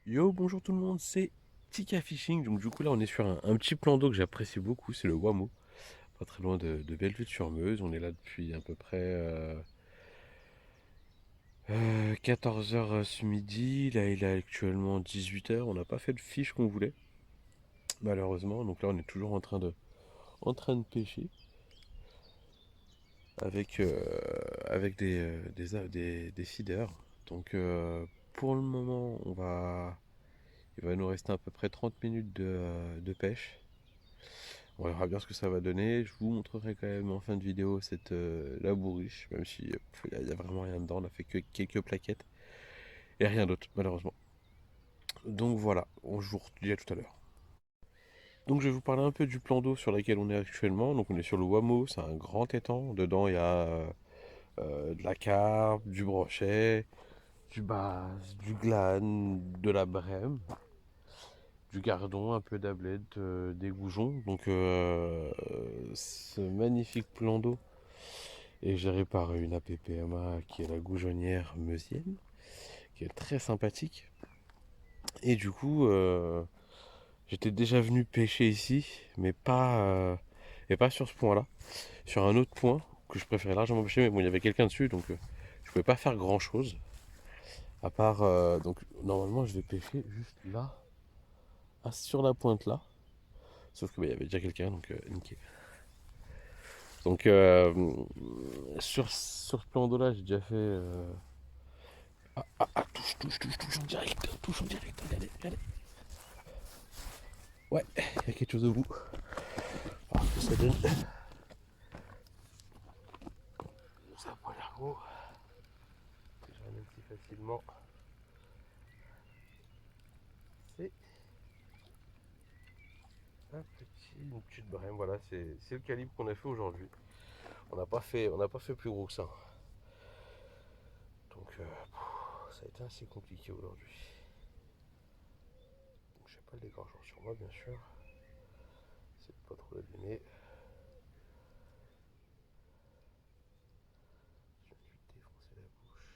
Yo, bonjour tout le monde, c'est Tika Fishing. Donc du coup là on est sur un petit plan d'eau que j'apprécie beaucoup, c'est le Wamo, pas très loin de Bellevue-sur-Meuse. On est là depuis à peu près 14 h ce midi. Là il est actuellement 18 h. On n'a pas fait le fiche qu'on voulait, malheureusement. Donc là on est toujours en train de pêcher avec des feeders. Donc pour le moment il va nous rester à peu près 30 minutes de pêche. On verra bien ce que ça va donner. Je vous montrerai quand même en fin de vidéo cette la bourriche, même si il y a vraiment rien dedans. On a fait que quelques plaquettes et rien d'autre, malheureusement. Donc voilà, je vous redis à tout à l'heure. Donc je vais vous parler un peu du plan d'eau sur lequel on est actuellement. Donc on est sur le Wamo, c'est un grand étang. Dedans il y a de la carpe, du brochet, du basse, du glane, de la brème, du gardon, un peu d'ablette, des goujons. Donc ce magnifique plan d'eau est géré par une APPMA qui est la goujonnière meusienne, qui est très sympathique. Et du coup, j'étais déjà venu pêcher ici, mais pas sur ce point-là. Sur un autre point que je préférais largement pêcher, mais bon, il y avait quelqu'un dessus, donc je pouvais pas faire grand-chose. À part, donc normalement, je vais pêcher juste là, sur la pointe là. Sauf que bah, il y avait déjà quelqu'un, donc nickel. Donc sur ce plan d'eau là, j'ai déjà fait touche en direct, touche en direct, regardez, regardez. Ouais, il y a quelque chose au bout. Alors que ça donne. Ça n'a pas l'air gros. Je ramène si facilement. C'est une petite brème. Voilà, c'est le calibre qu'on a fait aujourd'hui. On n'a pas fait plus gros que ça. Donc ça a été assez compliqué aujourd'hui. Je n'ai pas le déclencheur sur moi, bien sûr. C'est de pas trop l'abîmer. Je viens de lui défoncer la bouche.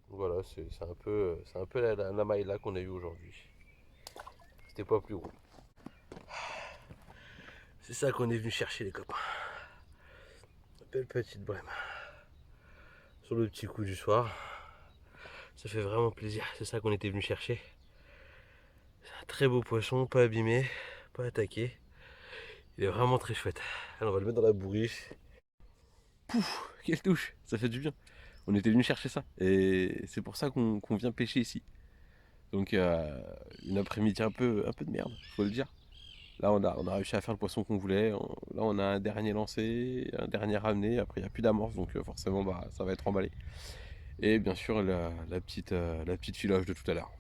Donc voilà, c'est un peu la maille là qu'on a eu aujourd'hui. C'était pas plus gros. C'est ça qu'on est venu chercher, les copains. Belle petite brème. Sur le petit coup du soir. Ça fait vraiment plaisir. C'est ça qu'on était venu chercher. C'est un très beau poisson, pas abîmé, pas attaqué. Il est vraiment très chouette. Alors on va le mettre dans la bourriche. Pouf, quelle touche, ça fait du bien. On était venu chercher ça. Et c'est pour ça qu'on vient pêcher ici. Donc une après-midi un peu de merde, faut le dire. Là on a réussi à faire le poisson qu'on voulait. Là on a un dernier lancé, un dernier ramené. Après il n'y a plus d'amorce, donc forcément bah, ça va être emballé. Et bien sûr la petite filage de tout à l'heure.